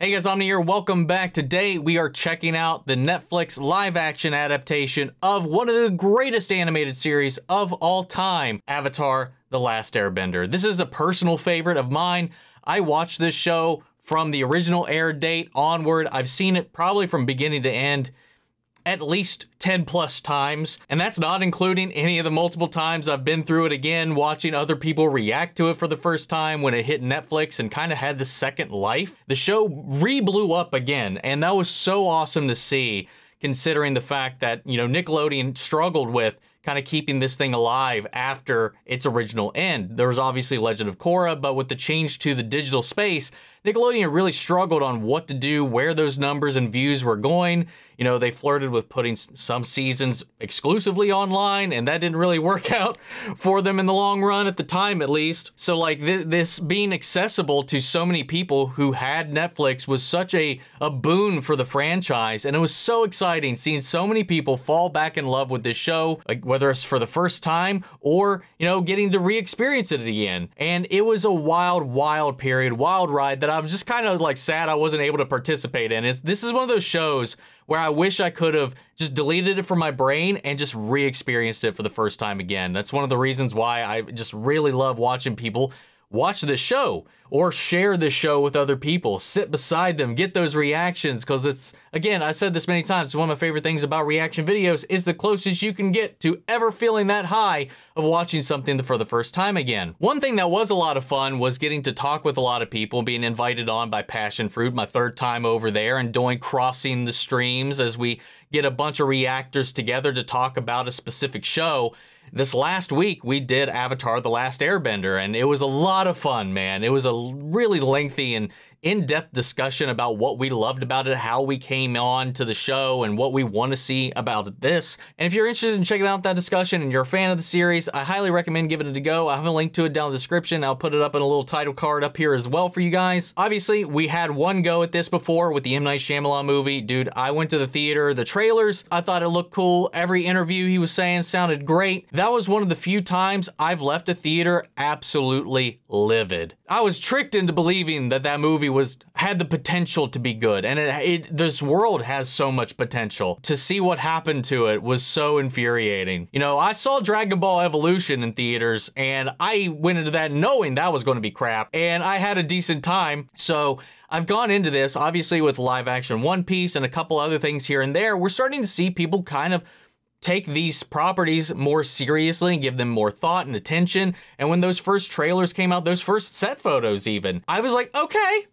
Hey guys, Omni here. Welcome back. Today we are checking out the Netflix live-action adaptation of one of the greatest animated series of all time, Avatar: The Last Airbender. This is a personal favorite of mine. I watched this show from the original air date onward. I've seen it probably from beginning to end at least 10 plus times, and that's not including any of the multiple times I've been through it again, watching other people react to it for the first time when it hit Netflix and kind of had the second life. The show re-blew up again, and that was so awesome to see, considering the fact that, you know, Nickelodeon struggled with kind of keeping this thing alive after its original end. There was obviously Legend of Korra, but with the change to the digital space, Nickelodeon really struggled on what to do, where those numbers and views were going. You know, they flirted with putting some seasons exclusively online, and that didn't really work out for them in the long run, at the time at least. So like this being accessible to so many people who had Netflix was such a boon for the franchise, and it was so exciting seeing so many people fall back in love with this show, like whether it's for the first time or, you know, getting to re-experience it again. And it was a wild, wild period, wild ride that I was just kind of like sad I wasn't able to participate in. This is one of those shows where I wish I could have just deleted it from my brain and just re-experienced it for the first time again. That's one of the reasons why I just really love watching people watch this show or share this show with other people, sit beside them, get those reactions, because it's, again, I said this many times, it's one of my favorite things about reaction videos is the closest you can get to ever feeling that high of watching something for the first time again. One thing that was a lot of fun was getting to talk with a lot of people, being invited on by Passion Fruit, my third time over there, and doing crossing the streams as we get a bunch of reactors together to talk about a specific show. This last week, we did Avatar: The Last Airbender, and it was a lot of fun, man. It was a really lengthy and in-depth discussion about what we loved about it, how we came on to the show, and what we want to see about this. And if you're interested in checking out that discussion and you're a fan of the series, I highly recommend giving it a go. I have a link to it down in the description. I'll put it up in a little title card up here as well for you guys. Obviously, we had one go at this before with the M. Night Shyamalan movie. Dude, I went to the theater. The trailers, I thought it looked cool. Every interview he was saying sounded great. That was one of the few times I've left a theater absolutely livid. I was tricked into believing that that movie had the potential to be good, and this world has so much potential. To see what happened to it was so infuriating. You know, I saw Dragon Ball Evolution in theaters, and I went into that knowing that was going to be crap, and I had a decent time. So I've gone into this, obviously, with live action One Piece and a couple other things here and there. We're starting to see people kind of take these properties more seriously and give them more thought and attention. And when those first trailers came out, those first set photos even, I was like, okay,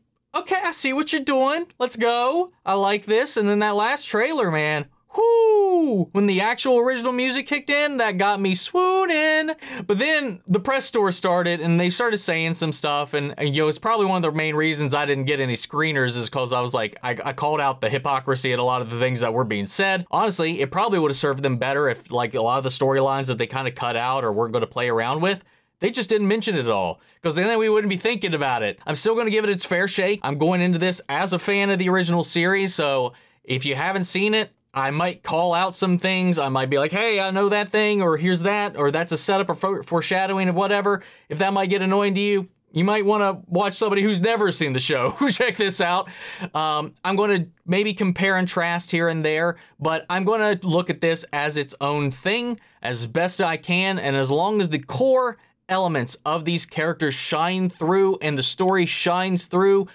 I see what you're doing. Let's go. I like this. And then that last trailer, man, whoo, when the actual original music kicked in, that got me swooning. But then the press tour started and they started saying some stuff, and you know, it's probably one of the main reasons I didn't get any screeners is because I was like, I called out the hypocrisy at a lot of the things that were being said. Honestly, it probably would have served them better if, like, a lot of the storylines that they kind of cut out or weren't going to play around with, they just didn't mention it at all, because then we wouldn't be thinking about it. I'm still going to give it its fair shake. I'm going into this as a fan of the original series, so if you haven't seen it, I might call out some things. I might be like, hey, I know that thing, or here's that, or that's a setup or foreshadowing of whatever. If that might get annoying to you, you might want to watch somebody who's never seen the show check this out. I'm going to maybe compare and contrast here and there, but I'm going to look at this as its own thing as best I can, and as long as the core elements of these characters shine through and the story shines through,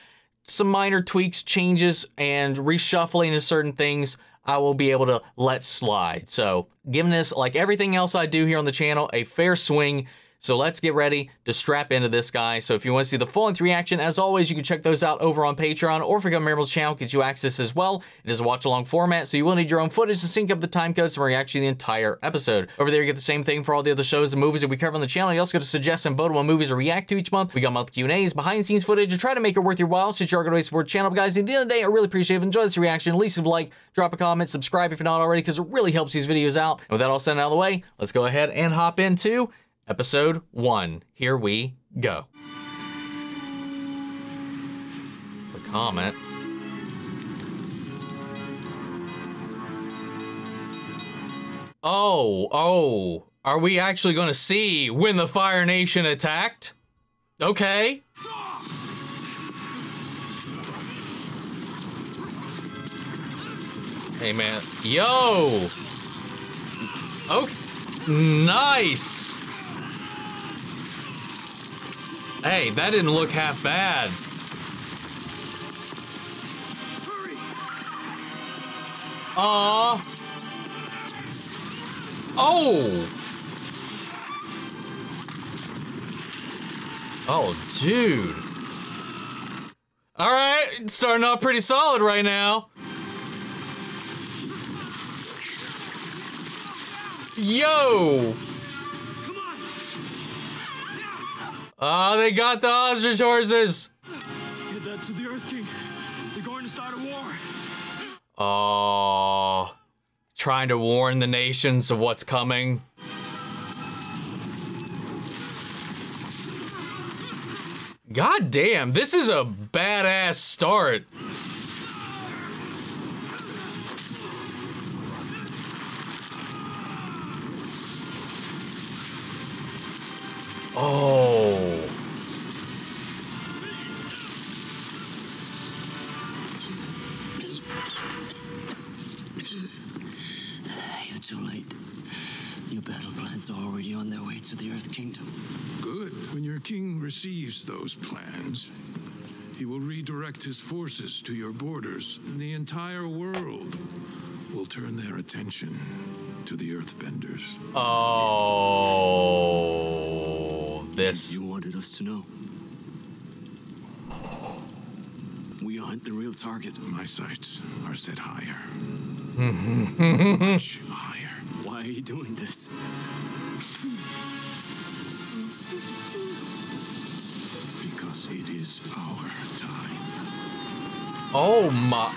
some minor tweaks, changes, and reshuffling of certain things, I will be able to let slide. So giving this, like everything else I do here on the channel, a fair swing. So let's get ready to strap into this guy. So if you want to see the full-length reaction, as always, you can check those out over on Patreon, or if you become a member of the channel, gets you access as well. It is a watch-along format, so you will need your own footage to sync up the time codes and react to the entire episode. Over there, you get the same thing for all the other shows and movies that we cover on the channel. You also get to suggest and vote on what movies to react to each month. We got monthly Q&As, behind-the-scenes footage, and try to make it worth your while since you're going to support the channel. But guys, at the end of the day, I really appreciate it. If you enjoy this reaction, at least leave a like, drop a comment, subscribe if you're not already, because it really helps these videos out. And with that all said and out of the way, let's go ahead and hop into Episode 1. Here we go. It's the comment. Oh, are we actually going to see when the Fire Nation attacked? Okay. Hey, man. Yo! Okay. Nice! Hey, that didn't look half bad. Hurry. Oh! Oh, dude. All right, it's starting off pretty solid right now. Yo! Come on. Oh, they got the ostrich horses. Get that to the Earth King. They're going to start a war. Oh, trying to warn the nations of what's coming. God damn, this is a badass start. Oh. You're too late. Your battle plans are already on their way to the Earth Kingdom. Good. When your king receives those plans, he will redirect his forces to your borders, and the entire world will turn their attention to the Earthbenders. Oh, this. You wanted us to know. We aren't the real target. My sights are set higher. Much higher. Why are you doing this? Because it is our time. Oh my.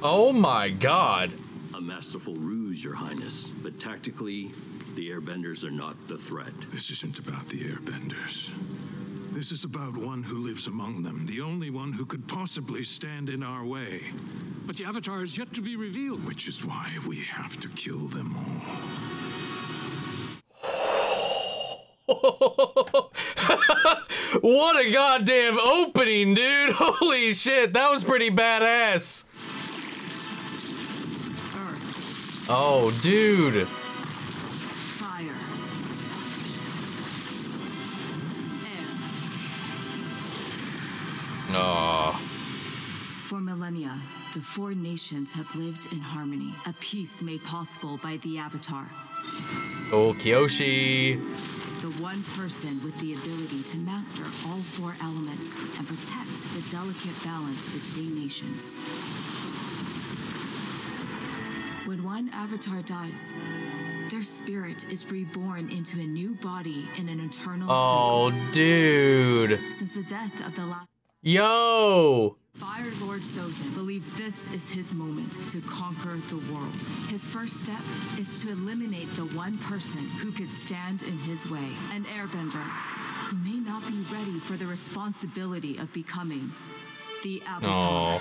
Oh my God. A masterful ruse, Your Highness, but tactically, the Airbenders are not the threat. This isn't about the Airbenders. This is about one who lives among them, the only one who could possibly stand in our way. But the Avatar is yet to be revealed. Which is why we have to kill them all. What a goddamn opening, dude. Holy shit, that was pretty badass. Earth. Oh, dude. Fire. Air. Aw. For millennia, the four nations have lived in harmony, a peace made possible by the Avatar. Oh, Kyoshi. The one person with the ability to master all four elements and protect the delicate balance between nations. When one Avatar dies, their spirit is reborn into a new body in an eternal Oh, cycle. dude. Since the death of the last Yo. Fire Lord Sozin believes this is his moment to conquer the world. His first step is to eliminate the one person who could stand in his way, an airbender who may not be ready for the responsibility of becoming the Avatar. Oh.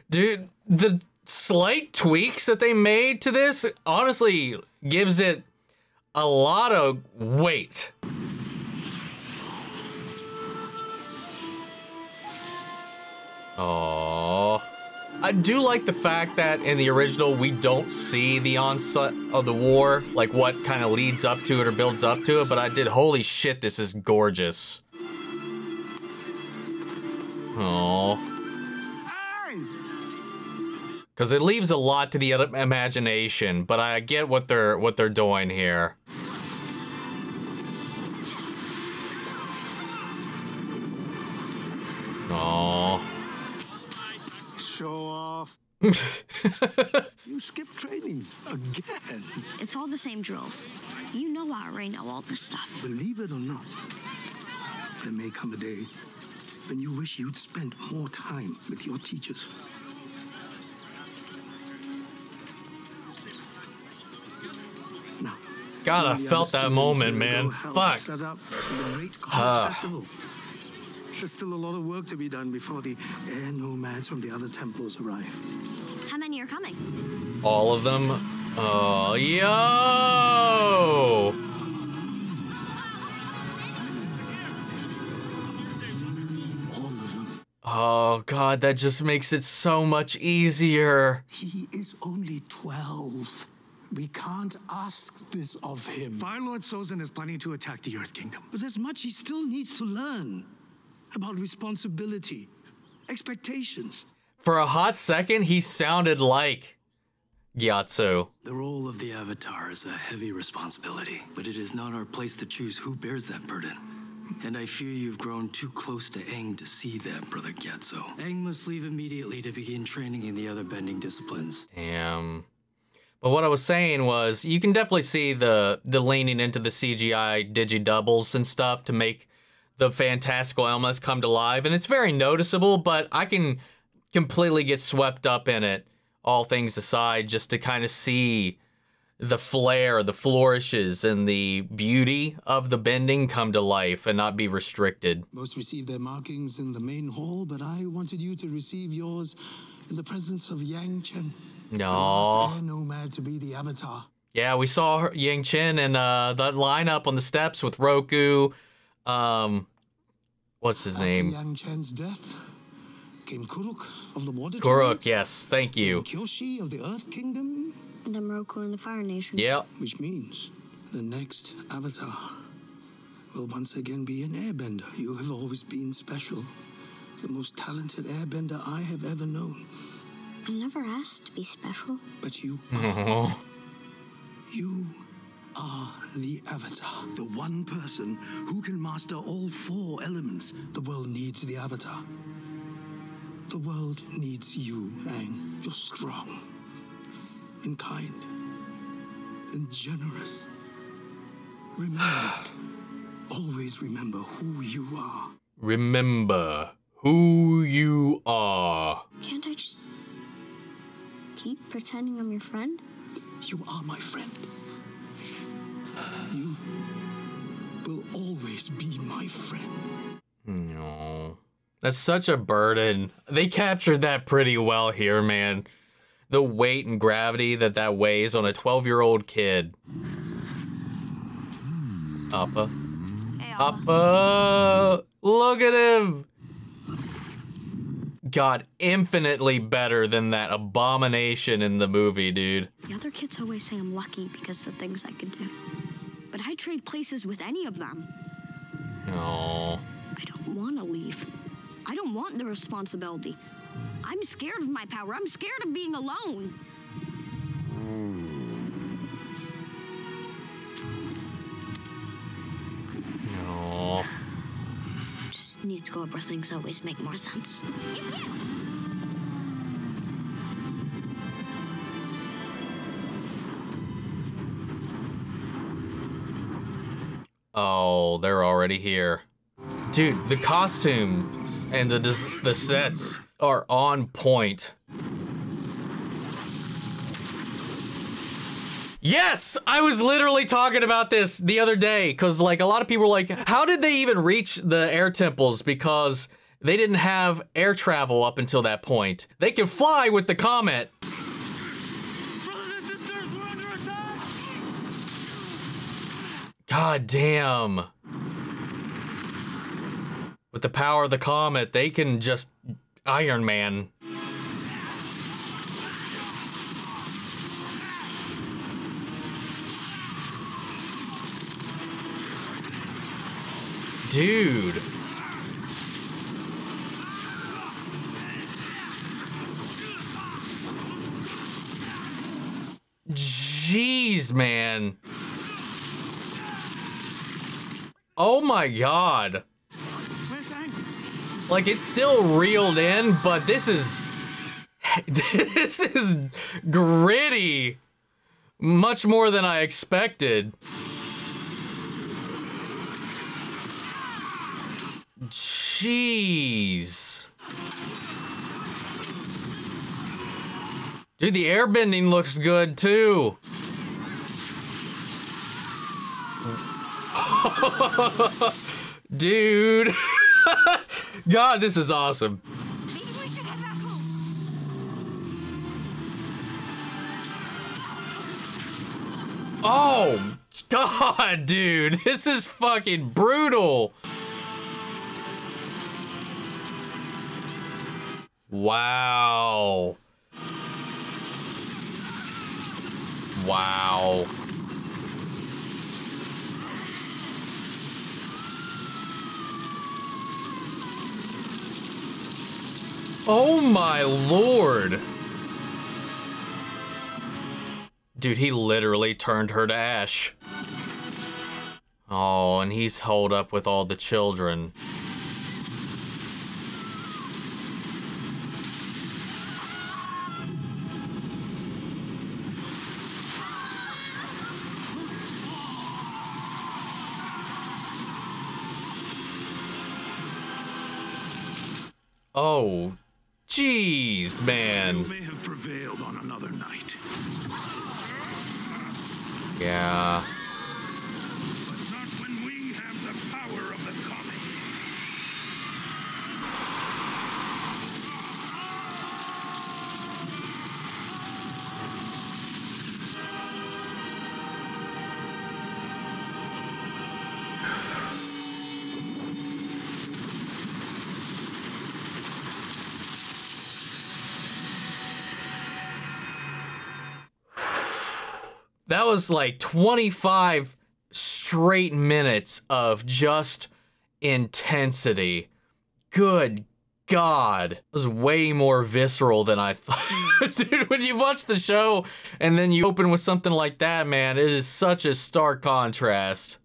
Dude, the slight tweaks that they made to this honestly gives it a lot of weight. Oh, I do like the fact that in the original we don't see the onset of the war, like what kind of leads up to it or builds up to it, but I did, holy shit, this is gorgeous. Oh. Because it leaves a lot to the imagination, but I get what they're doing here. Oh. Show off. You skipped training again. It's all the same drills. You know I already know all this stuff. Believe it or not, there may come a day when you wish you'd spent more time with your teachers. Now, God, I the felt that other moment, students man. will go help Fuck. set up the great college festival. There's still a lot of work to be done before the air nomads from the other temples arrive. How many are coming? All of them. Oh, yo! God, that just makes it so much easier. He is only 12. We can't ask this of him. Fire Lord Sozin is planning to attack the Earth Kingdom. But there's much he still needs to learn about responsibility, expectations. For a hot second, he sounded like Gyatso. The role of the Avatar is a heavy responsibility, but it is not our place to choose who bears that burden. And I fear you've grown too close to Aang to see that, Brother Gyatso. Aang must leave immediately to begin training in the other bending disciplines. Damn. But what I was saying was, you can definitely see the leaning into the CGI digi-doubles and stuff to make the fantastical elements come to life, and it's very noticeable, but I can completely get swept up in it, all things aside, just to kind of see the flair, the flourishes, and the beauty of the bending come to life and not be restricted. Most receive their markings in the main hall, but I wanted you to receive yours in the presence of Yang Chen. No. Last air nomad to be the Avatar. Yeah, we saw her, Yang Chen in that lineup on the steps with Roku. What's his name? After Yang Chen's death came Kuruk of the Water Kuruk, Tribes, yes, thank you. Kyoshi of the Earth Kingdom. And then Roku and the Fire Nation. Yep. Which means the next Avatar will once again be an airbender. You have always been special. The most talented airbender I have ever known. I never asked to be special. But you are. You are the Avatar. The one person who can master all 4 elements. The world needs the Avatar. The world needs you, Aang. You're strong and kind and generous. Remember it. Always remember who you are. Remember who you are. Can't I just keep pretending I'm your friend? You are my friend. You will always be my friend. No. That's such a burden. They captured that pretty well here, man. The weight and gravity that weighs on a 12-year-old kid. Appa. Hey, Appa! Look at him! God, infinitely better than that abomination in the movie, dude. The other kids always say I'm lucky because of the things I could do. But I'd trade places with any of them. No. I don't want to leave. I don't want the responsibility. I'm scared of my power. I'm scared of being alone. No. Just need to go where things always make more sense. Oh, they're already here. Dude, the costumes and the sets are on point. Yes! I was literally talking about this the other day, because like a lot of people were like, how did they even reach the air temples? Because they didn't have air travel up until that point. They can fly with the comet. Brothers and sisters, we're under attack! God damn. With the power of the comet, they can just Iron Man. Dude. Jeez, man. Oh my God. Like, it's still reeled in, but this is gritty. Much more than I expected. Jeez. Dude, the airbending looks good too. Dude. God, this is awesome. Maybe we should head back home. Oh, God, dude. This is fucking brutal. Wow. Wow. Oh my lord. Dude, he literally turned her to ash. Oh, and he's holed up with all the children. Oh, jeez, man. You may have prevailed on another night. Yeah. But not when we have the power of the comet. That was like 25 straight minutes of just intensity. Good God. It was way more visceral than I thought. Dude, when you watch the show and then you open with something like that, man, it is such a stark contrast.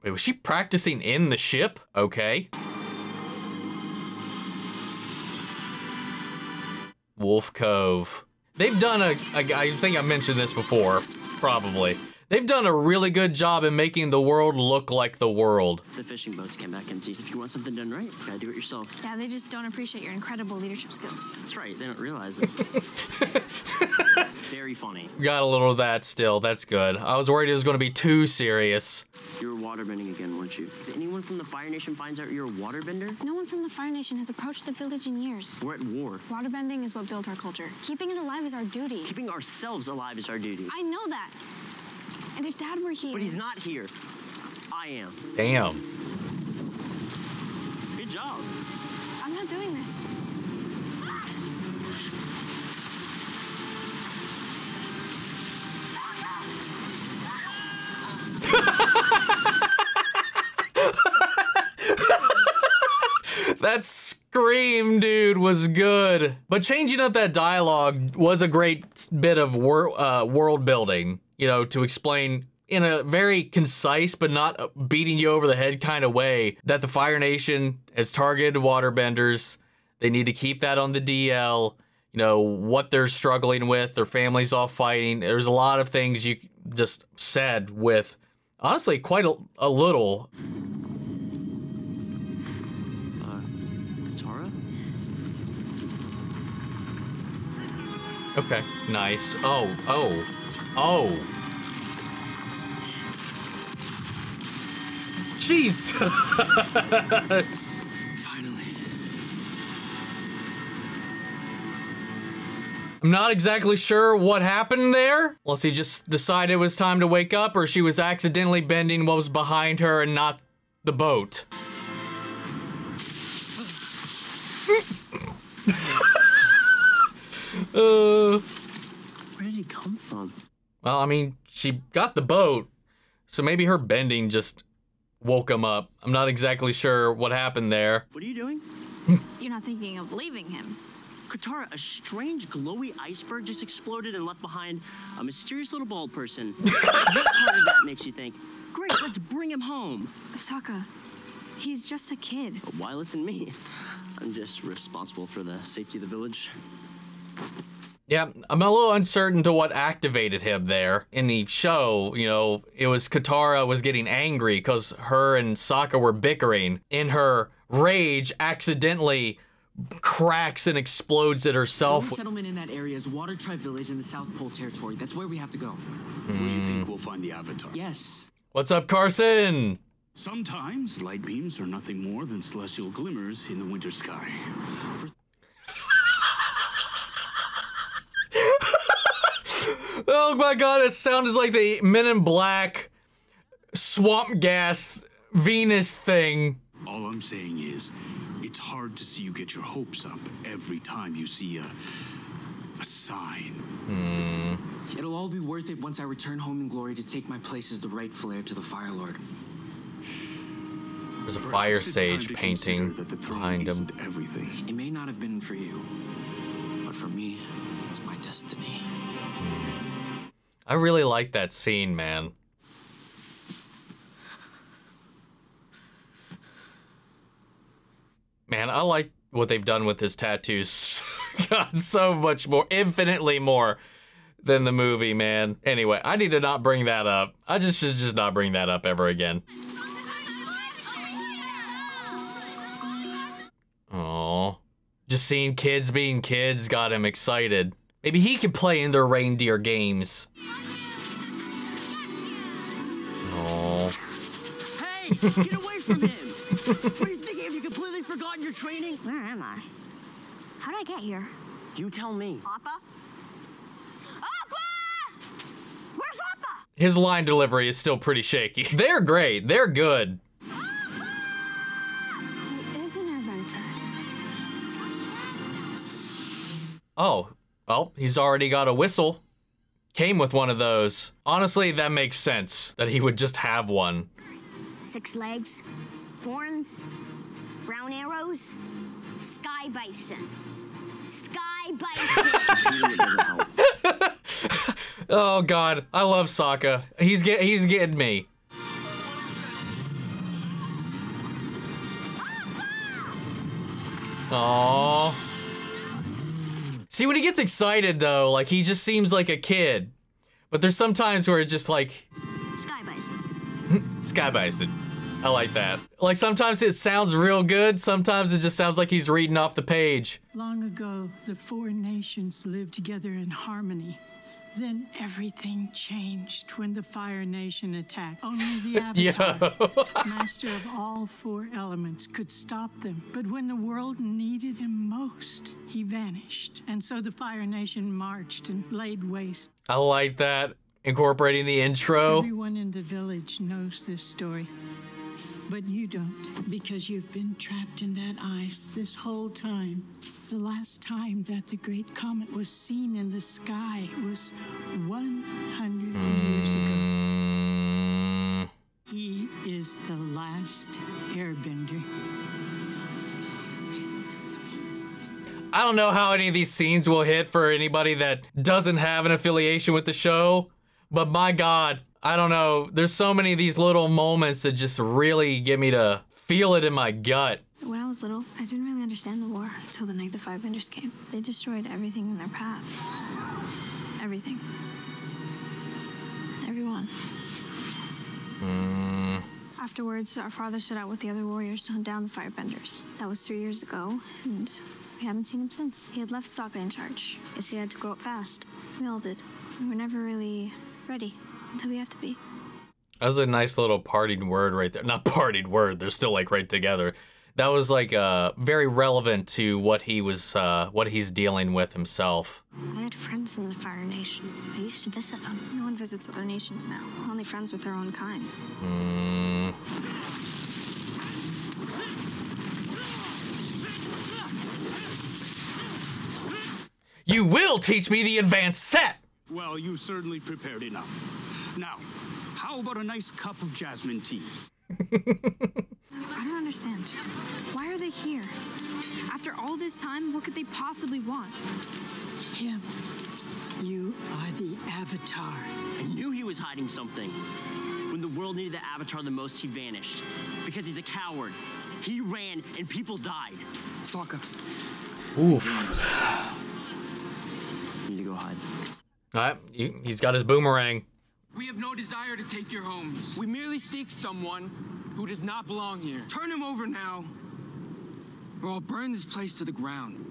Wait, was she practicing in the ship? Okay. Wolf Cove. They've done I think I mentioned this before, probably. They've done a really good job in making the world look like the world. The fishing boats came back and if you want something done right, you gotta do it yourself. Yeah, they just don't appreciate your incredible leadership skills. That's right, they don't realize it. Very funny. Got a little of that still, that's good. I was worried it was gonna be too serious. You were waterbending again, weren't you? If anyone from the Fire Nation finds out you're a waterbender? No one from the Fire Nation has approached the village in years. We're at war. Waterbending is what built our culture. Keeping it alive is our duty. Keeping ourselves alive is our duty. I know that. And if Dad were here... But he's not here. I am. Damn. Good job. I'm not doing this. That scream, dude, was good. But changing up that dialogue was a great bit of world building, you know, to explain in a very concise but not beating you over the head kind of way that the Fire Nation has targeted waterbenders. They need to keep that on the DL, you know, what they're struggling with, their families all fighting. There's a lot of things you just said with, honestly, quite a little. Katara? Okay, nice. Oh. Jesus! Finally. I'm not exactly sure what happened there. Unless he just decided it was time to wake up, or she was accidentally bending what was behind her and not the boat. Where did he come from? Well, I mean, she got the boat, so maybe her bending just woke him up. I'm not exactly sure what happened there. What are you doing? You're not thinking of leaving him. Katara, a strange glowy iceberg just exploded and left behind a mysterious little bald person. What part of that makes you think, great, let's bring him home? Sokka, he's just a kid. But why listen to me? I'm just responsible for the safety of the village. Yeah, I'm a little uncertain to what activated him there. In the show, you know, it was Katara was getting angry because her and Sokka were bickering. In her rage, accidentally cracks and explodes at herself. The only settlement in that area is Water Tribe Village in the South Pole Territory. That's where we have to go. Where do you think we'll find the Avatar? Yes. What's up, Carson? Sometimes light beams are nothing more than celestial glimmers in the winter sky. Oh my god, it sounds like the Men in Black swamp gas Venus thing. All All I'm saying is, it's hard to see you get your hopes up every time you see a sign. It'll all be worth it once I return home in glory to take my place as the rightful heir to the Fire Lord. There's a fire sage painting behind him. Everything. It may not have been for you, but for me, it's my destiny. I really like that scene, man. Man, I like what they've done with his tattoos. God, so much more, infinitely more than the movie, man. Anyway, I need to not bring that up. I just should just not bring that up ever again. Aww. Just seeing kids being kids got him excited. Maybe he could play in their reindeer games. Aww. Hey, get away from him! What are you thinking? Have you completely forgotten your training? Where am I? How did I get here? You tell me. Appa? Appa! Where's Appa? His line delivery is still pretty shaky. They're great. They're good. He is an airbender. Oh, well, he's already got a whistle. Came with one of those. Honestly, that makes sense that he would just have one. 6 legs, horns, brown arrows, sky bison. Sky bison. Oh God, I love Sokka. He's getting me. Aww. See, when he gets excited though, like he just seems like a kid. But there's some times where it's just like Sky bison. Sky bison. I like that. Like sometimes it sounds real good, sometimes it just sounds like he's reading off the page. Long ago, the 4 nations lived together in harmony. Then everything changed when the Fire Nation attacked. Only the Avatar, master of all 4 elements, could stop them. But when the world needed him most, he vanished. And so the Fire Nation marched and laid waste. I like that. Incorporating the intro. Everyone in the village knows this story. But you don't, because you've been trapped in that ice this whole time. The last time that the great comet was seen in the sky was 100 years ago. He is the last airbender. I don't know how any of these scenes will hit for anybody that doesn't have an affiliation with the show, but my God, I don't know. There's so many of these little moments that just really get me to feel it in my gut. When I was little, I didn't really understand the war until the night the Firebenders came. They destroyed everything in their path. Everything. Everyone. Afterwards, our father set out with the other warriors to hunt down the Firebenders. That was 3 years ago, and we haven't seen him since. He had left Sokka in charge. Guess he had to grow up fast. We all did. We were never really ready until we have to be. That was a nice little partied word right there. Not partied word, they're still like right together. That was like very relevant to what he was, what he's dealing with himself. I had friends in the Fire Nation. I used to visit them. No one visits other nations now. Only friends with their own kind. You will teach me the advanced set! Well, you certainly prepared enough. Now, how about a nice cup of jasmine tea? I don't understand. Why are they here? After all this time, what could they possibly want? Him. You are the Avatar. I knew he was hiding something. When the world needed the Avatar the most, he vanished. Because he's a coward. He ran and people died. Sokka. Oof. You need to go hide. Alright, he's got his boomerang. We have no desire to take your homes. We merely seek someone who does not belong here. Turn him over now, or I'll burn this place to the ground.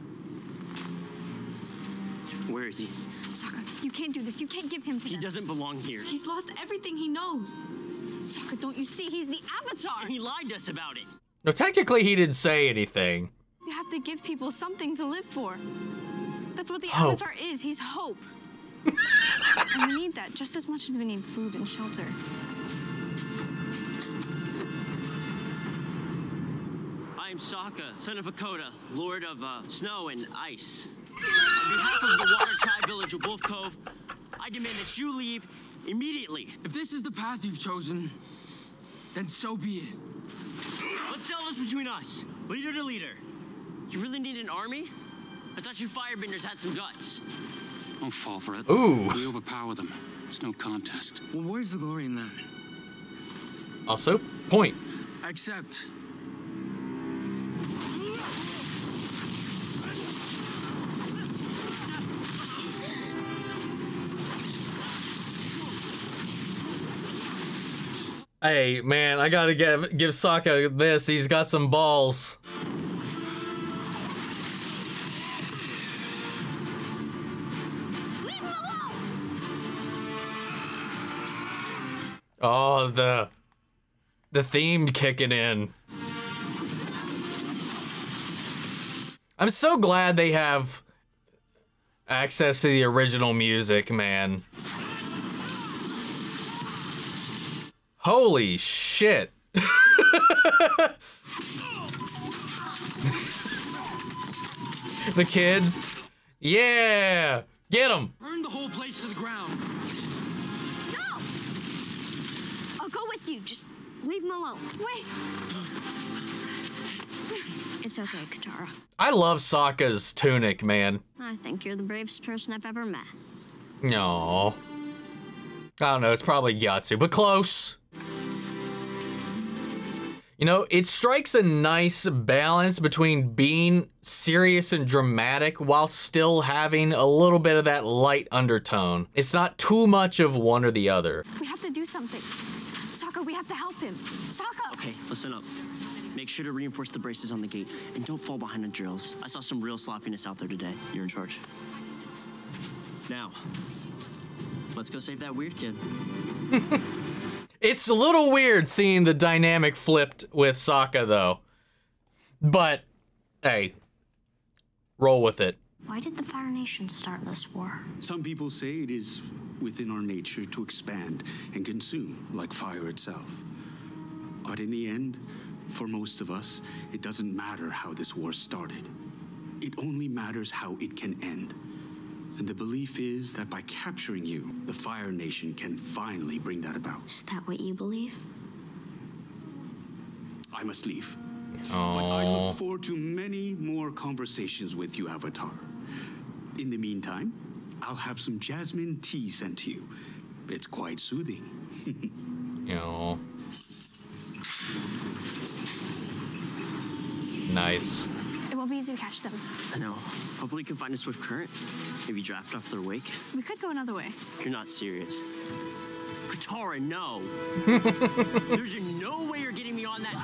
Where is he? Sokka, you can't do this. You can't give him to He doesn't belong here. He's lost everything he knows. Sokka, don't you see? He's the Avatar. And he lied to us about it. No, technically he didn't say anything. You have to give people something to live for. That's what the Hope. Avatar is. He's hope. And we need that just as much as we need food and shelter. am Sokka, son of Hakoda, lord of snow and ice. On behalf of the Water Tribe village of Wolf Cove, I demand that you leave immediately. If this is the path you've chosen, then so be it. Let's settle this between us, leader to leader. You really need an army? I thought you firebenders had some guts. Don't fall for it. Ooh. We overpower them. It's no contest. Well, where's the glory in that? Also, point. Except... Hey, man, I gotta give Sokka this. He's got some balls. Leave him alone! Oh, the theme kicking in. I'm so glad they have access to the original music, man. Holy shit. The kids. Yeah. Get them. Burn the whole place to the ground. No! I'll go with you. Just leave him alone. Wait. It's okay, Katara. I love Sokka's tunic, man. I think you're the bravest person I've ever met. No. I don't know, it's probably Gyatso, but close. You know, it strikes a nice balance between being serious and dramatic while still having a little bit of that light undertone. It's not too much of one or the other. We have to do something. Sokka, we have to help him. Sokka! Okay, listen up. Make sure to reinforce the braces on the gate, and don't fall behind on drills. I saw some real sloppiness out there today. You're in charge. Now, let's go save that weird kid. It's a little weird seeing the dynamic flipped with Sokka, though. But, hey, roll with it. Why did the Fire Nation start this war? Some people say it is within our nature to expand and consume, like fire itself. But in the end, for most of us, it doesn't matter how this war started. It only matters how it can end. And the belief is that by capturing you, the Fire Nation can finally bring that about. Is that what you believe? I must leave. Aww. But I look forward to many more conversations with you, Avatar. In the meantime, I'll have some jasmine tea sent to you. It's quite soothing. Aww. Nice. It won't be easy to catch them. I know. Hopefully you can find a swift current. Maybe draft off their wake. We could go another way. You're not serious. Katara, no. There's no way you're getting me on that.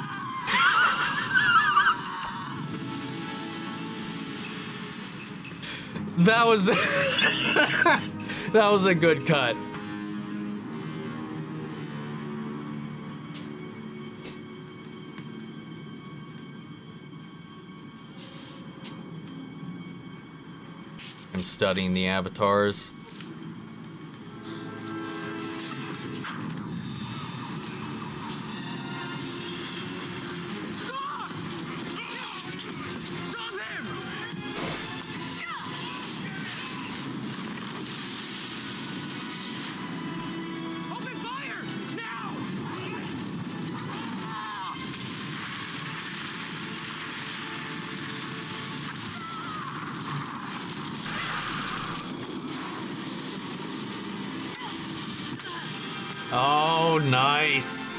That was that was a good cut. I'm studying the avatars. Oh, nice.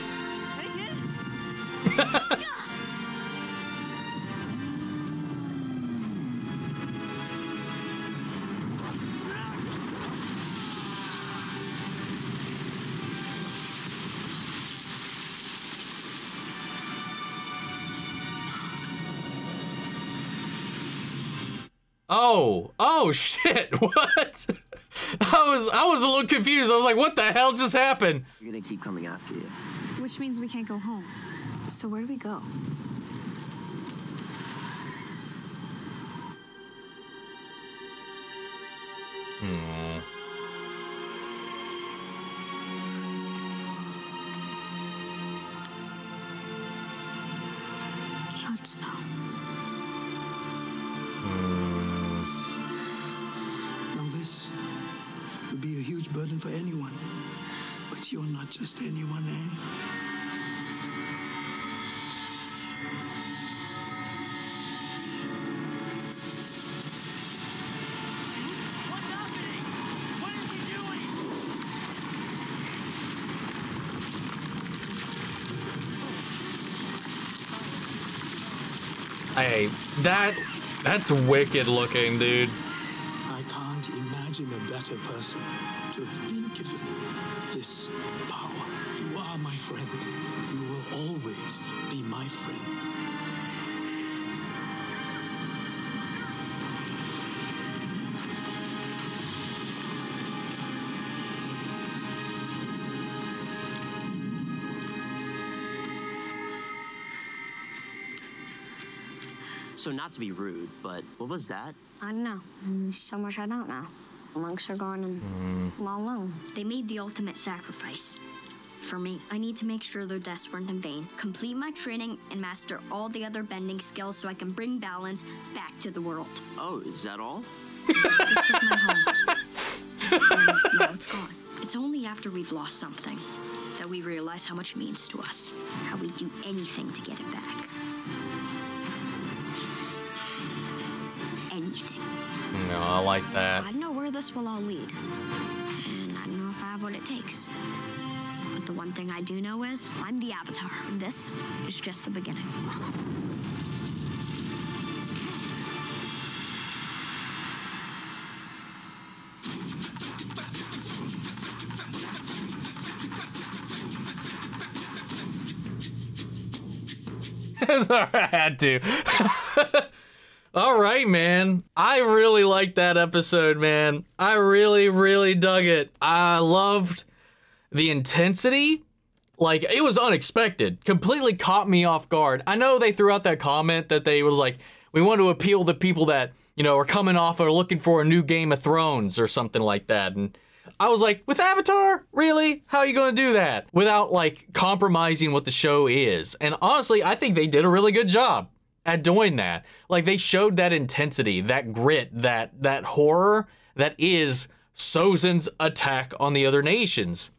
Oh shit, what? I was a little confused. I was like, what the hell just happened? You're gonna keep coming after you. Which means we can't go home. So where do we go? You'll needs now. Now this would be a huge burden for anyone. But you're not just anyone, Aang. What's happening? What is he doing? Hey, that's wicked looking, dude. I can't imagine a better person to have been given this power. You are my friend. You will always be my friend. So not to be rude, but what was that? I don't know. So much I don't know. The monks are gone and I'm all alone. They made the ultimate sacrifice. For me, I need to make sure their deaths weren't in vain, complete my training, and master all the other bending skills so I can bring balance back to the world. Oh, is that all? This was my home. And now it's gone. It's only after we've lost something that we realize how much it means to us, how we do anything to get it back. Anything. No, I like that. I don't know where this will all lead, and I don't know if I have what it takes. But the one thing I do know is I'm the Avatar, and this is just the beginning. Sorry, I had to. All right, man. I really liked that episode, man. I really, really dug it. I loved the intensity. Like, it was unexpected. Completely caught me off guard. I know they threw out that comment that they was like, we want to appeal to people that, you know, are coming off or looking for a new Game of Thrones or something like that. And I was like, with Avatar? Really? How are you going to do that? Without, like, compromising what the show is. And honestly, I think they did a really good job at doing that. Like, they showed that intensity, that grit, that horror that is Sozin's attack on the other nations.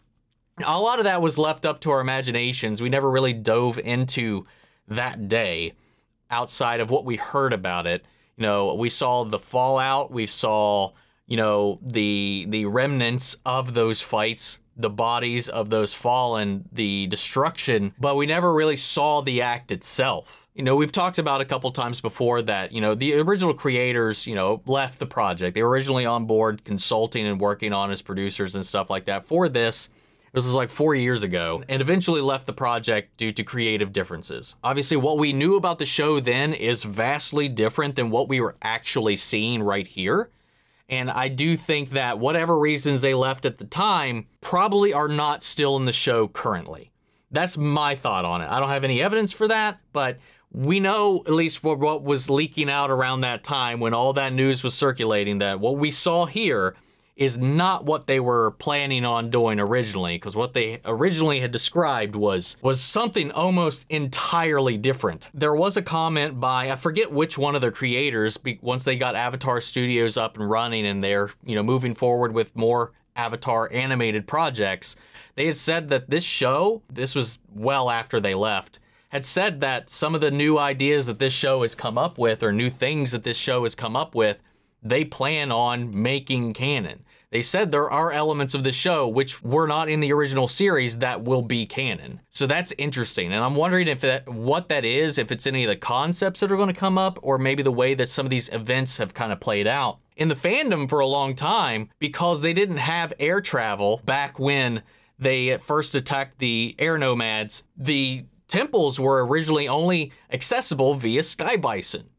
A lot of that was left up to our imaginations. We never really dove into that day outside of what we heard about it. You know, we saw the fallout, we saw, you know, the remnants of those fights, the bodies of those fallen, the destruction, but we never really saw the act itself. You know, we've talked about a couple times before that, you know, the original creators, you know, left the project. They were originally on board consulting and working on as producers and stuff like that for this. This was like 4 years ago, and eventually left the project due to creative differences. Obviously, what we knew about the show then is vastly different than what we were actually seeing right here. And I do think that whatever reasons they left at the time probably are not still in the show currently. That's my thought on it. I don't have any evidence for that, but we know, at least for what was leaking out around that time when all that news was circulating, that what we saw here is not what they were planning on doing originally, because what they originally had described was something almost entirely different. There was a comment by, I forget which one of the creators, once they got Avatar Studios up and running and they're, you know, moving forward with more Avatar animated projects, they had said that this show, this was well after they left, had said that some of the new ideas that this show has come up with, or new things that this show has come up with, they plan on making canon. They said there are elements of the show which were not in the original series that will be canon. So that's interesting, and I'm wondering if what that is, if it's any of the concepts that are going to come up, or maybe the way that some of these events have kind of played out. In the fandom for a long time, because they didn't have air travel back when they at first attacked the air nomads, the temples were originally only accessible via sky bison.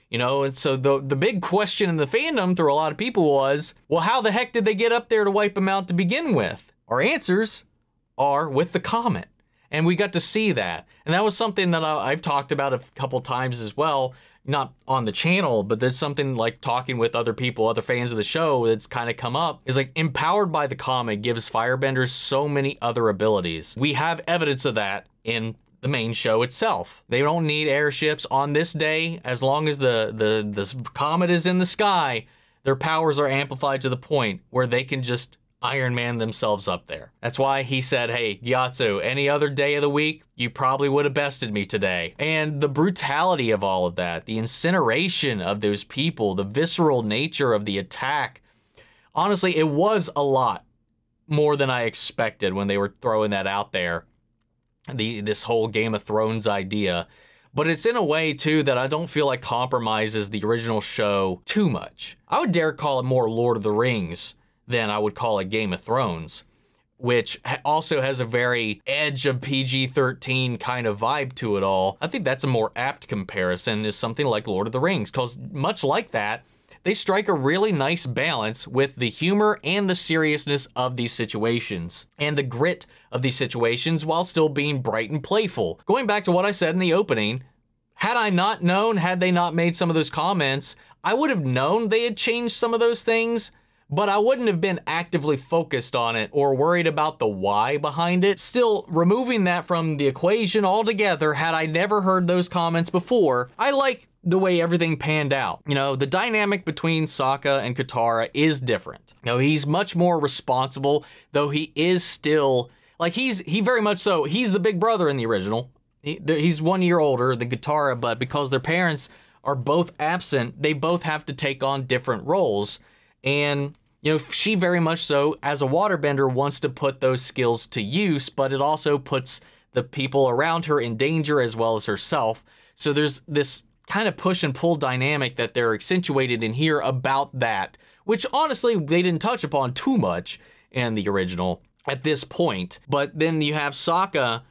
You know, and so the big question in the fandom through a lot of people was, well, how the heck did they get up there to wipe them out to begin with? Our answers are with the comet. And we got to see that. And that was something that I've talked about a couple times as well, not on the channel, but there's something like talking with other people, other fans of the show that's kind of come up, is like empowered by the comet gives firebenders so many other abilities. We have evidence of that in the main show itself. They don't need airships on this day. As long as the comet is in the sky, their powers are amplified to the point where they can just Iron Man themselves up there. That's why he said, hey, Gyatso, any other day of the week, you probably would have bested me today. And the brutality of all of that, the incineration of those people, the visceral nature of the attack. Honestly, it was a lot more than I expected when they were throwing that out there. This whole Game of Thrones idea. But it's in a way, too, that I don't feel like compromises the original show too much. I would dare call it more Lord of the Rings than I would call it Game of Thrones, which also has a very edge of PG-13 kind of vibe to it all. I think that's a more apt comparison is something like Lord of the Rings, because much like that, they strike a really nice balance with the humor and the seriousness of these situations and the grit of these situations while still being bright and playful. Going back to what I said in the opening, had I not known, had they not made some of those comments, I would have known they had changed some of those things, but I wouldn't have been actively focused on it or worried about the why behind it. Still, removing that from the equation altogether, had I never heard those comments before, I like the way everything panned out. You know, the dynamic between Sokka and Katara is different. You know, he's much more responsible, though he is still, like, he very much so, he's the big brother in the original. He's 1 year older than Katara, but because their parents are both absent, they both have to take on different roles. And, you know, she very much so, as a waterbender, wants to put those skills to use, but it also puts the people around her in danger as well as herself. So there's this kind of push and pull dynamic that they're accentuated in here about that, which honestly, they didn't touch upon too much in the original at this point. But then you have Sokka,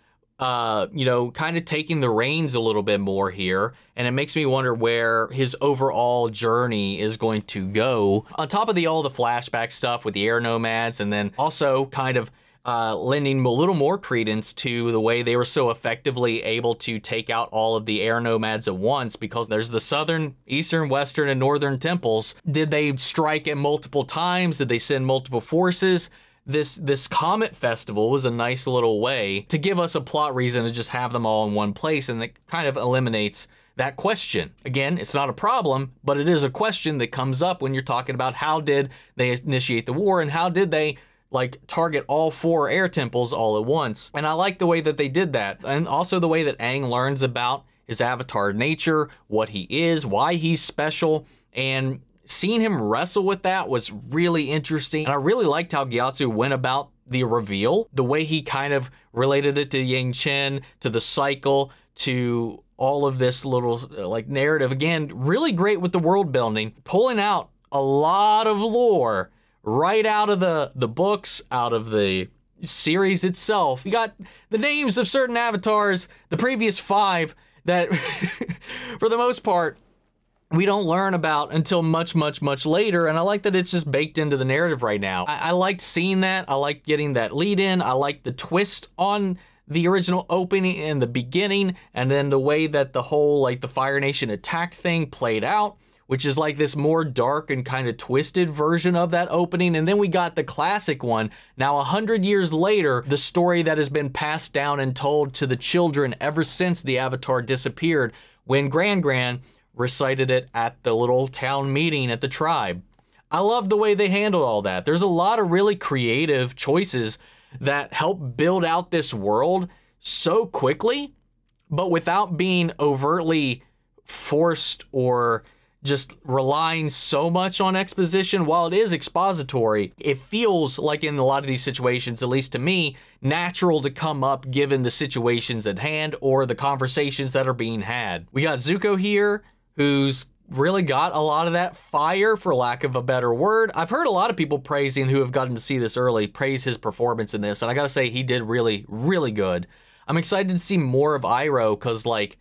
you know, kind of taking the reins a little bit more here, and it makes me wonder where his overall journey is going to go. On top of all the flashback stuff with the air nomads, and then also kind of lending a little more credence to the way they were so effectively able to take out all of the air nomads at once, because there's the southern, eastern, western, and northern temples. Did they strike at multiple times? Did they send multiple forces? This Comet Festival was a nice little way to give us a plot reason to just have them all in one place, and it kind of eliminates that question. Again, it's not a problem, but it is a question that comes up when you're talking about how did they initiate the war and how did they like target all 4 air temples all at once. And I like the way that they did that, and also the way that Aang learns about his avatar nature, what he is, why he's special, and seeing him wrestle with that was really interesting. And I really liked how Gyatso went about the reveal, the way he kind of related it to Yang Chen, to the cycle, to all of this little like narrative. Again, really great with the world building, pulling out a lot of lore right out of the books, out of the series itself. You got the names of certain avatars, the previous 5 that for the most part, we don't learn about until much, much, much later, and I like that it's just baked into the narrative right now. I liked seeing that. I liked getting that lead in. I liked the twist on the original opening in the beginning, and then the way that the whole, like, the Fire Nation attack thing played out, which is like this more dark and kind of twisted version of that opening. And then we got the classic one. Now, 100 years later, the story that has been passed down and told to the children ever since the Avatar disappeared, when Gran recited it at the little town meeting at the tribe. I love the way they handled all that. There's a lot of really creative choices that help build out this world so quickly, but without being overtly forced or just relying so much on exposition. While it is expository, it feels like in a lot of these situations, at least to me, natural to come up given the situations at hand or the conversations that are being had. We got Zuko here, who's really got a lot of that fire, for lack of a better word. I've heard a lot of people praising, who have gotten to see this early, praise his performance in this, and I gotta say, he did really, really good. I'm excited to see more of Iroh, because, like,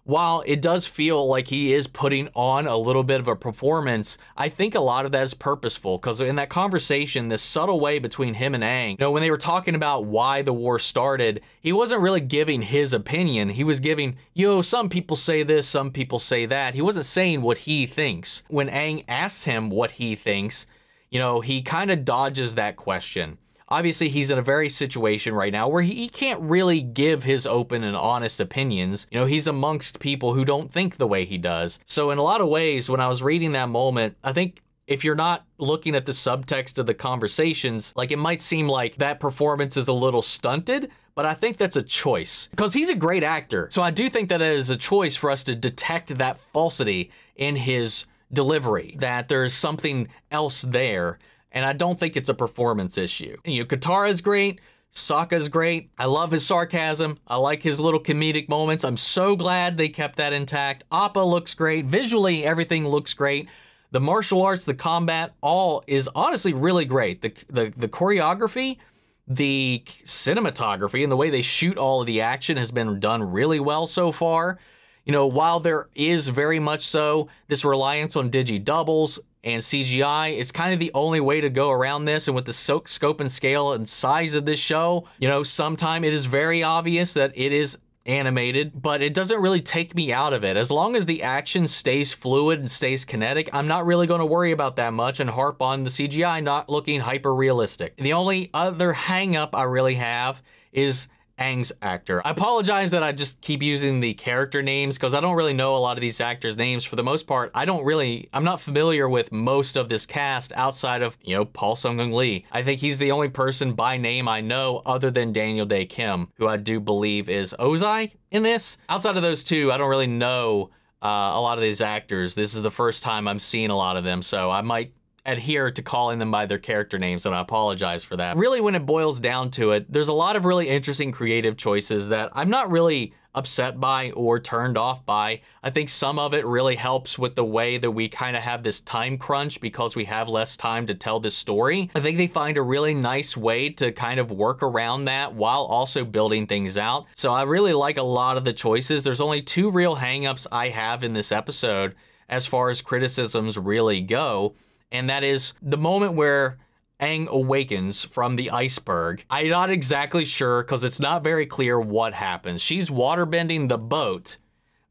while it does feel like he is putting on a little bit of a performance, I think a lot of that is purposeful, because in that conversation, this subtle way between him and Aang, you know, when they were talking about why the war started, he wasn't really giving his opinion. He was giving, yo, some people say this, some people say that. He wasn't saying what he thinks. When Aang asks him what he thinks, you know, he kind of dodges that question. Obviously, he's in a very situation right now where he can't really give his open and honest opinions. You know, he's amongst people who don't think the way he does. So in a lot of ways, when I was reading that moment, I think if you're not looking at the subtext of the conversations, like it might seem like that performance is a little stunted, but I think that's a choice because he's a great actor. So I do think that it is a choice for us to detect that falsity in his delivery, that there's something else there. And I don't think it's a performance issue. And, you know, Katara's great. Sokka's great. I love his sarcasm. I like his little comedic moments. I'm so glad they kept that intact. Appa looks great. Visually, everything looks great. The martial arts, the combat, all is honestly really great. The choreography, the cinematography, and the way they shoot all of the action has been done really well so far. You know, while there is very much so this reliance on digi-doubles and CGI, it's kind of the only way to go around this. And with the scope and scale and size of this show, you know, sometimes it is very obvious that it is animated, but it doesn't really take me out of it. As long as the action stays fluid and stays kinetic, I'm not really going to worry about that much and harp on the CGI not looking hyper realistic. The only other hang up I really have is Aang's actor. I apologize that I just keep using the character names because I don't really know a lot of these actors' names. For the most part, I'm not familiar with most of this cast outside of, you know, Paul Sung-Hyung Lee. I think he's the only person by name I know other than Daniel Dae Kim, who I do believe is Ozai in this. Outside of those two, I don't really know a lot of these actors. This is the first time I'm seeing a lot of them, so I might adhere to calling them by their character names, and I apologize for that. Really, when it boils down to it, there's a lot of really interesting creative choices that I'm not really upset by or turned off by. I think some of it really helps with the way that we kind of have this time crunch because we have less time to tell this story. I think they find a really nice way to kind of work around that while also building things out. So I really like a lot of the choices. There's only two real hangups I have in this episode as far as criticisms really go. And that is the moment where Aang awakens from the iceberg. I'm not exactly sure because it's not very clear what happens. She's waterbending the boat,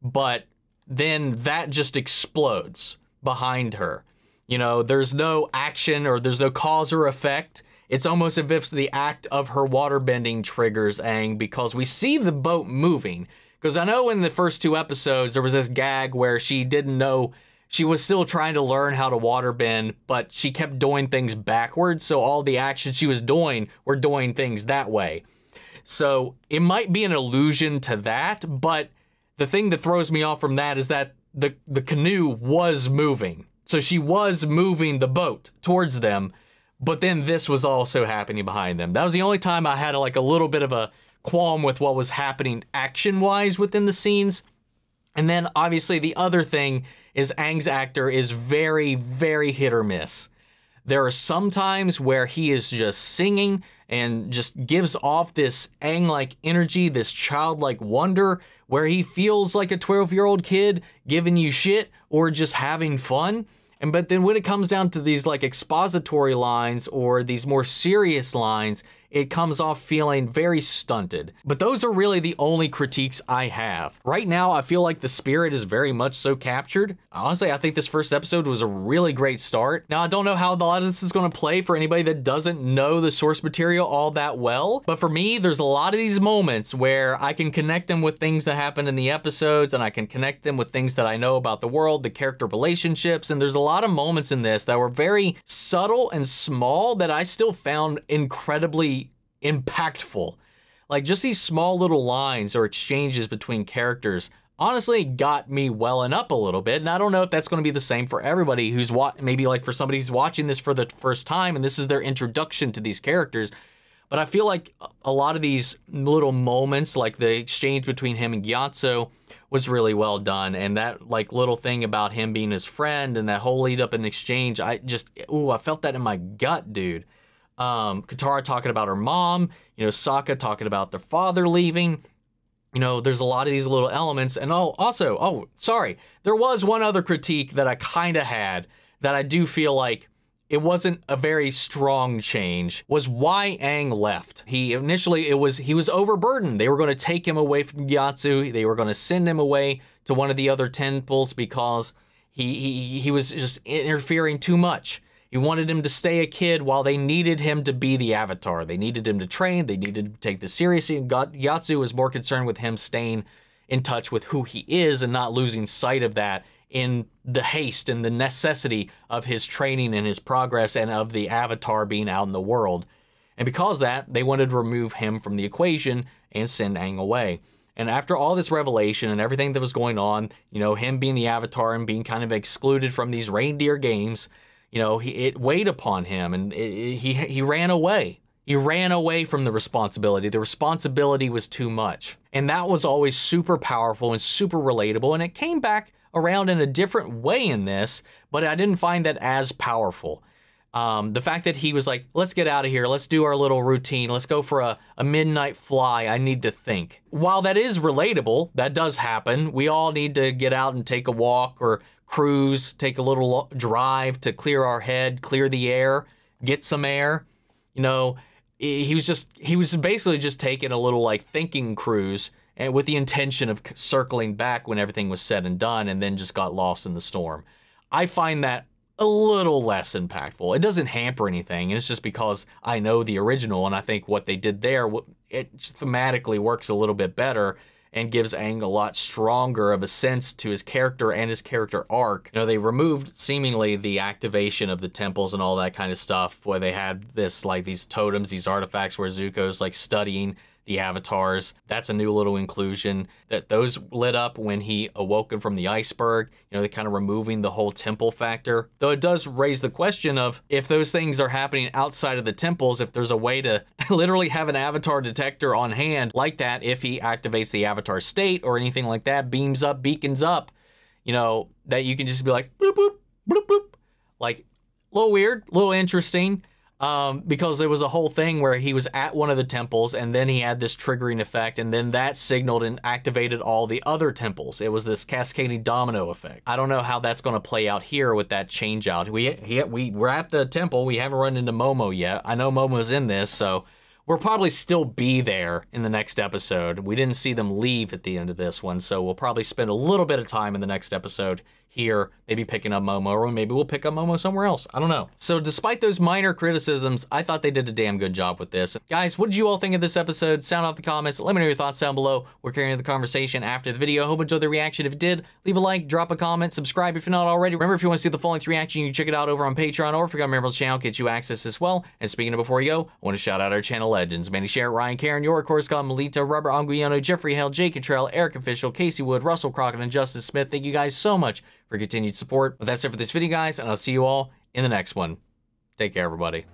but then that just explodes behind her. You know, there's no action or there's no cause or effect. It's almost as if the act of her waterbending triggers Aang because we see the boat moving. Because I know in the first two episodes, there was this gag where she didn't know. She was still trying to learn how to waterbend, but she kept doing things backwards, so all the actions she was doing were doing things that way. So it might be an allusion to that, but the thing that throws me off from that is that the canoe was moving. So she was moving the boat towards them, but then this was also happening behind them. That was the only time I had like a little bit of a qualm with what was happening action-wise within the scenes. And then obviously the other thing is Aang's actor is very, very hit or miss. There are some times where he is just singing and just gives off this Aang-like energy, this childlike wonder, where he feels like a 12-year-old kid giving you shit or just having fun. But then when it comes down to these like expository lines or these more serious lines, it comes off feeling very stunted. But those are really the only critiques I have. Right now, I feel like the spirit is very much so captured. Honestly, I think this first episode was a really great start. Now, I don't know how a lot of this is going to play for anybody that doesn't know the source material all that well. But for me, there's a lot of these moments where I can connect them with things that happen in the episodes, and I can connect them with things that I know about the world, the character relationships, and there's a lot of moments in this that were very subtle and small that I still found incredibly impactful. Like just these small little lines or exchanges between characters honestly got me welling up a little bit. And I don't know if that's going to be the same for everybody who's maybe like for somebody who's watching this for the first time and this is their introduction to these characters. But I feel like a lot of these little moments, like the exchange between him and Gyatso, was really well done. And that like little thing about him being his friend and that whole lead up in exchange, I felt that in my gut, dude. Katara talking about her mom, you know, Sokka talking about their father leaving. You know, there's a lot of these little elements. And sorry, there was one other critique that I kind of had that I do feel like it wasn't a very strong change, was why Aang left. He was overburdened. They were going to take him away from Gyatso. They were going to send him away to one of the other temples because he was just interfering too much. He He wanted him to stay a kid while they needed him to be the Avatar. They needed him to train. They needed to take this seriously. And Gyatso was more concerned with him staying in touch with who he is and not losing sight of that in the haste and the necessity of his training and his progress and of the Avatar being out in the world. And because of that, they wanted to remove him from the equation and send Aang away. And after all this revelation and everything that was going on, you know, him being the Avatar and being kind of excluded from these reindeer games, you know, it weighed upon him, and he ran away. He ran away from the responsibility. The responsibility was too much. And that was always super powerful and super relatable, and it came back around in a different way in this, but I didn't find that as powerful. The fact that he was like, let's get out of here, let's do our little routine, let's go for a midnight fly, I need to think. While that is relatable, that does happen. We all need to get out and take a walk or cruise, take a little drive to clear our head, clear the air, get some air. You know, he was basically just taking a little like thinking cruise, and with the intention of circling back when everything was said and done, and then just got lost in the storm. I find that a little less impactful. It doesn't hamper anything, and it's just because I know the original, and I think what they did there, it thematically works a little bit better and gives Aang a lot stronger of a sense to his character and his character arc. You know, they removed seemingly the activation of the temples and all that kind of stuff, where they had this, like, these totems, these artifacts where Zuko's like studying the avatars. That's a new little inclusion, that those lit up when he awoken from the iceberg. You know, they're kind of removing the whole temple factor. Though it does raise the question of, if those things are happening outside of the temples, if there's a way to literally have an avatar detector on hand like that, if he activates the avatar state or anything like that, beams up, beacons up, you know, that you can just be like, bloop, bloop, bloop, bloop. Like, a little weird, a little interesting. Because there was a whole thing where he was at one of the temples, and then he had this triggering effect, and then that signaled and activated all the other temples. It was this cascading domino effect. I don't know how that's going to play out here with that change out. We're at the temple. We haven't run into Momo yet. I know Momo's in this, so we'll probably still be there in the next episode. We didn't see them leave at the end of this one, so we'll probably spend a little bit of time in the next episode here, maybe picking up Momo, or maybe we'll pick up Momo somewhere else. I don't know. So despite those minor criticisms, I thought they did a damn good job with this. Guys, what did you all think of this episode? Sound off the comments. Let me know your thoughts down below. We're carrying the conversation after the video. Hope you enjoyed the reaction. If you did, leave a like, drop a comment, subscribe if you're not already. Remember, if you want to see the full-length reaction, you can check it out over on Patreon, or if you become a member of the channel, get you access as well. And speaking of before you go, I want to shout out our channel legends: Manny Sherritt, Ryan Karen, York, Coruscant, Melita, Rubber, Anguiano, Jeffrey Hale, Jake Cottrell, Eric Official, Casey Wood, Russell Crockett, and Justice Smith. Thank you guys so much for continued support. But that's it for this video, guys, and I'll see you all in the next one. Take care, everybody.